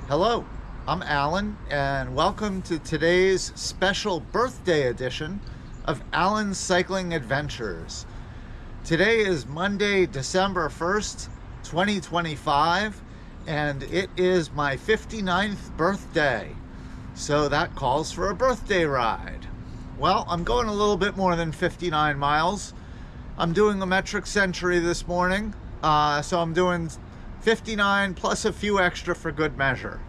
Hello, I'm Alan, and welcome to today's special birthday edition of Alan's Cycling Adventures. Today is Monday, December 1st, 2025, and it is my 59th birthday. So that calls for a birthday ride. Well, I'm going a little bit more than 59 miles. I'm doing a metric century this morning, so I'm doing 59 plus a few extra for good measure.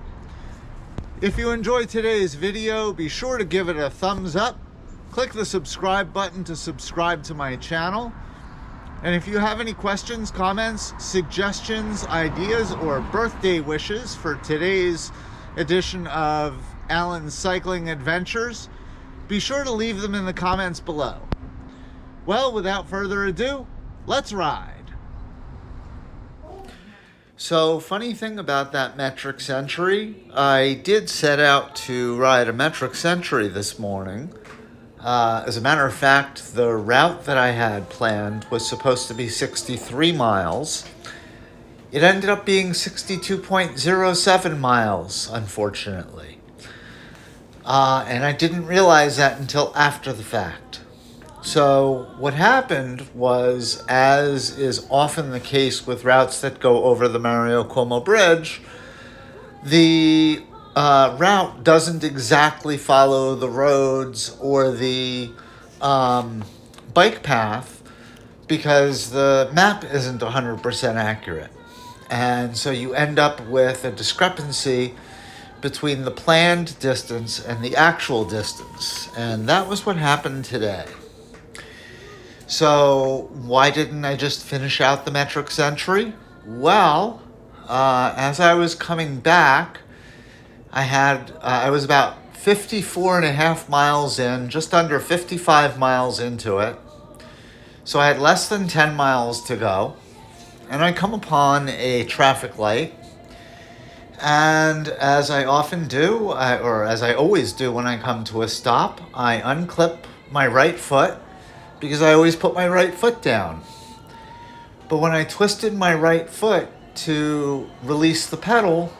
If you enjoyed today's video, be sure to give it a thumbs up. Click the subscribe button to subscribe to my channel. And if you have any questions, comments, suggestions, ideas, or birthday wishes for today's edition of Alan's Cycling Adventures, be sure to leave them in the comments below. Well, without further ado, let's ride. So, funny thing about that metric century, I did set out to ride a metric century this morning. As a matter of fact, the route that I had planned was supposed to be 63 miles. It ended up being 62.07 miles, unfortunately. And I didn't realize that until after the fact. So what happened was, as is often the case with routes that go over the Mario Cuomo Bridge, the route doesn't exactly follow the roads or the bike path because the map isn't 100% accurate. And so you end up with a discrepancy between the planned distance and the actual distance. And that was what happened today. So why didn't I just finish out the metric century? Well, as I was coming back, I was about 54 and a half miles in, just under 55 miles into it. So I had less than 10 miles to go. And I come upon a traffic light. And as I often do, or as I always do when I come to a stop, I unclip my right foot, because I always put my right foot down. But when I twisted my right foot to release the pedal,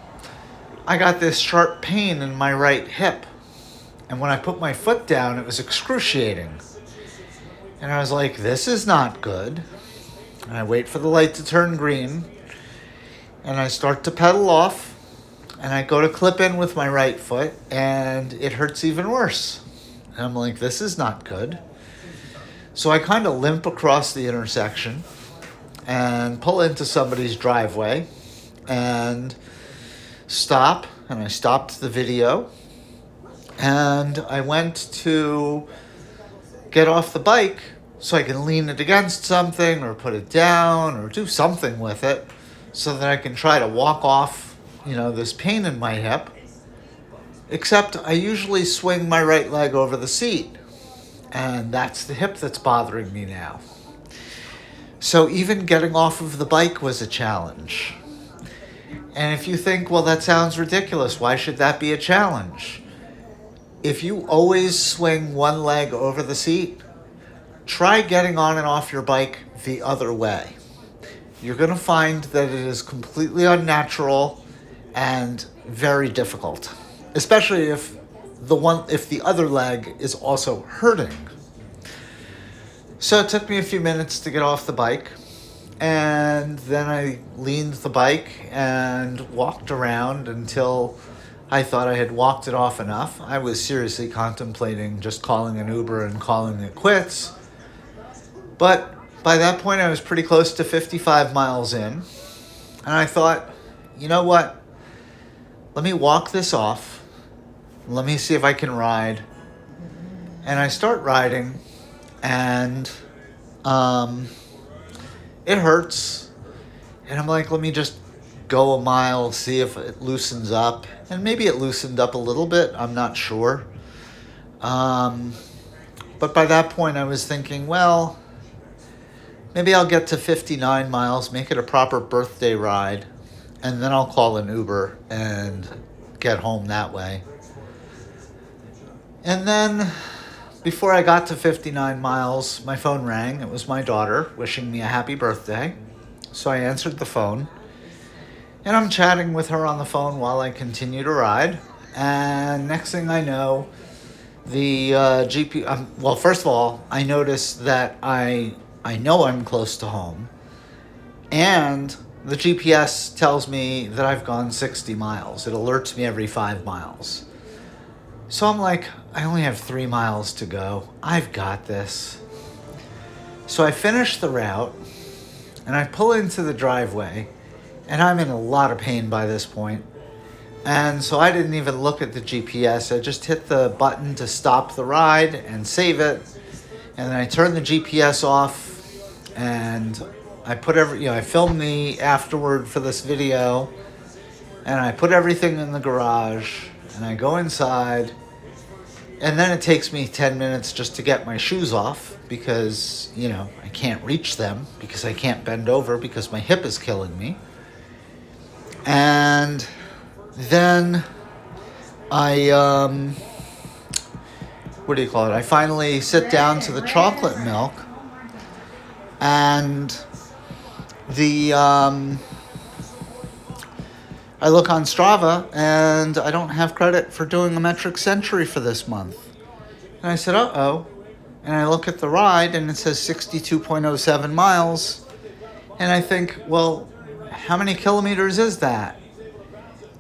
I got this sharp pain in my right hip. And when I put my foot down, it was excruciating. And I was like, this is not good. And I wait for the light to turn green. And I start to pedal off. And I go to clip in with my right foot. And it hurts even worse. And I'm like, this is not good. So I kind of limp across the intersection and pull into somebody's driveway and stop. And I stopped the video. And I went to get off the bike so I can lean it against something or put it down or do something with it so that I can try to walk off, this pain in my hip. Except I usually swing my right leg over the seat. And that's the hip that's bothering me now. So even getting off of the bike was a challenge. And if you think, well, that sounds ridiculous, why should that be a challenge? If you always swing one leg over the seat, try getting on and off your bike the other way. You're going to find that it is completely unnatural and very difficult, especially if the other leg is also hurting. So it took me a few minutes to get off the bike, and then I leaned the bike and walked around until I thought I had walked it off enough. I was seriously contemplating just calling an Uber and calling it quits. But by that point, I was pretty close to 55 miles in, and I thought, you know what? Let me walk this off. Let me see if I can ride. And I start riding, and it hurts. And I'm like, let me just go a mile, see if it loosens up. And maybe it loosened up a little bit. I'm not sure. But by that point, I was thinking, well, maybe I'll get to 59 miles, make it a proper birthday ride, and then I'll call an Uber and get home that way. And then, before I got to 59 miles, my phone rang. It was my daughter wishing me a happy birthday. So I answered the phone. And I'm chatting with her on the phone while I continue to ride. And next thing I know, the well, first of all, I notice that I know I'm close to home. And the GPS tells me that I've gone 60 miles. It alerts me every 5 miles. So I'm like, I only have 3 miles to go. I've got this. So I finish the route, and I pull into the driveway, and I'm in a lot of pain by this point. And so I didn't even look at the GPS. I just hit the button to stop the ride and save it. And then I turned the GPS off, and I put I filmed the afterward for this video, and I put everything in the garage, and I go inside, and then it takes me 10 minutes just to get my shoes off because, I can't reach them because I can't bend over because my hip is killing me. And then I, I finally sit down to the chocolate milk, and I look on Strava, and I don't have credit for doing a metric century for this month. And I said, uh-oh. And I look at the ride, and it says 62.07 miles. And I think, well, how many kilometers is that?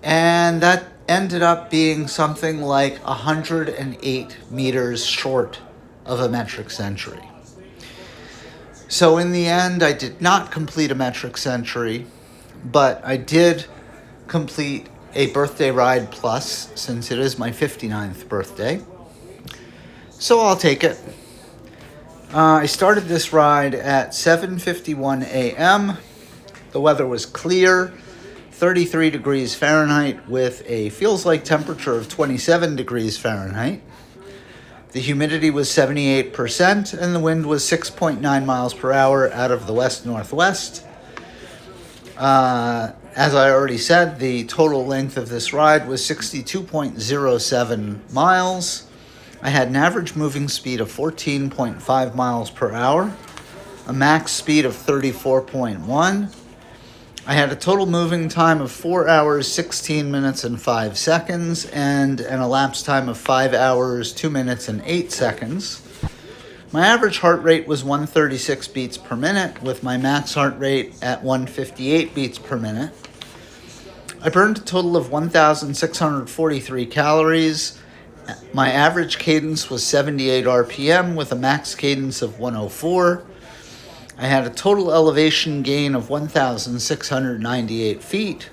And that ended up being something like 108 meters short of a metric century. So in the end, I did not complete a metric century, but I did complete a birthday ride plus, since it is my 59th birthday. So I'll take it. I started this ride at 7:51 a.m. The weather was clear, 33 degrees Fahrenheit with a feels like temperature of 27 degrees Fahrenheit. The humidity was 78% and the wind was 6.9 miles per hour out of the west-northwest. As I already said, the total length of this ride was 62.07 miles. I had an average moving speed of 14.5 miles per hour, a max speed of 34.1. I had a total moving time of 4 hours, 16 minutes, and 5 seconds, and an elapsed time of 5 hours, 2 minutes, and 8 seconds. My average heart rate was 136 beats per minute, with my max heart rate at 158 beats per minute. I burned a total of 1,643 calories. My average cadence was 78 RPM with a max cadence of 104. I had a total elevation gain of 1,698 feet.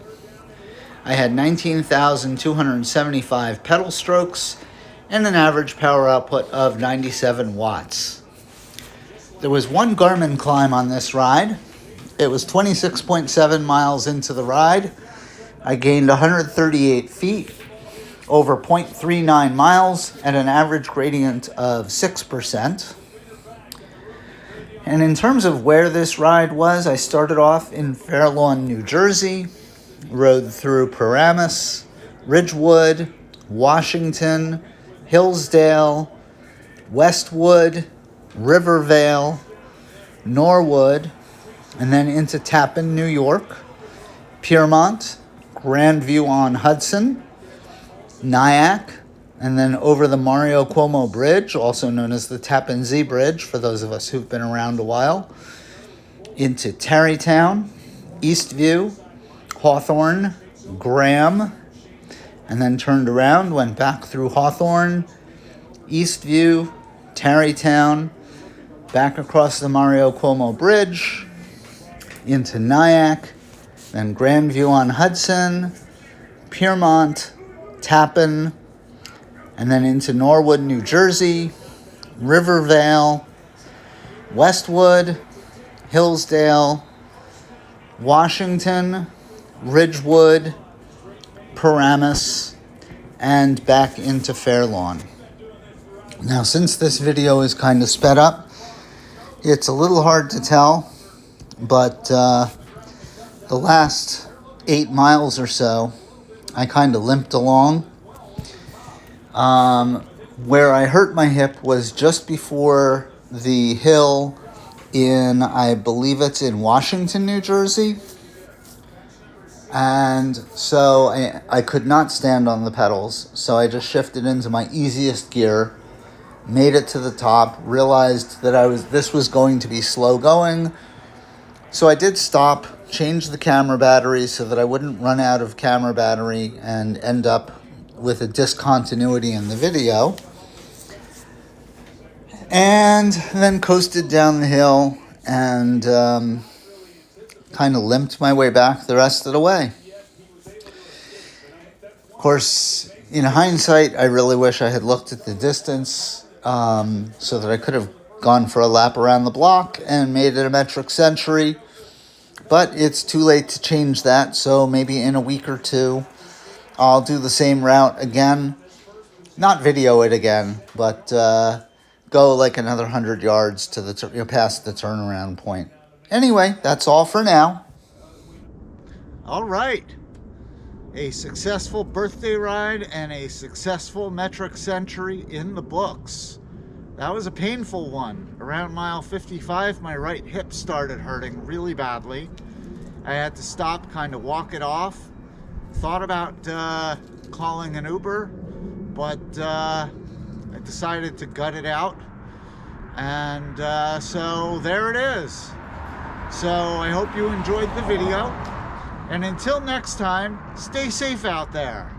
I had 19,275 pedal strokes and an average power output of 97 watts. There was one Garmin climb on this ride. It was 26.7 miles into the ride. I gained 138 feet over 0.39 miles at an average gradient of 6%. And in terms of where this ride was, I started off in Fair Lawn, New Jersey, rode through Paramus, Ridgewood, Washington, Hillsdale, Westwood, Rivervale, Norwood, and then into Tappan, New York, Piermont, Grandview-on-Hudson, Nyack, and then over the Mario Cuomo Bridge, also known as the Tappan Zee Bridge, for those of us who've been around a while, into Tarrytown, Eastview, Hawthorne, Graham, and then turned around, went back through Hawthorne, Eastview, Tarrytown, back across the Mario Cuomo Bridge, into Nyack, then Grandview-on-Hudson, Piermont, Tappan, and then into Norwood, New Jersey, Rivervale, Westwood, Hillsdale, Washington, Ridgewood, Paramus, and back into Fair Lawn. Now, since this video is kind of sped up, it's a little hard to tell, but the last 8 miles or so, I kind of limped along. Where I hurt my hip was just before the hill in, I believe it's in Washington, New Jersey. And so I could not stand on the pedals, so I just shifted into my easiest gear, made it to the top, realized that this was going to be slow going. So I did stop, change the camera battery so that I wouldn't run out of camera battery and end up with a discontinuity in the video. And then coasted down the hill and kind of limped my way back the rest of the way. Of course, in hindsight, I really wish I had looked at the distance so that I could have gone for a lap around the block and made it a metric century. But it's too late to change that, so maybe in a week or two, I'll do the same route again. Not video it again, but go like another 100 yards to the past the turnaround point. Anyway, that's all for now. All right. A successful birthday ride and a successful metric century in the books. That was a painful one. Around mile 55, my right hip started hurting really badly. I had to stop, kind of walk it off. Thought about calling an Uber, but I decided to gut it out. And so there it is. So I hope you enjoyed the video. And until next time, stay safe out there.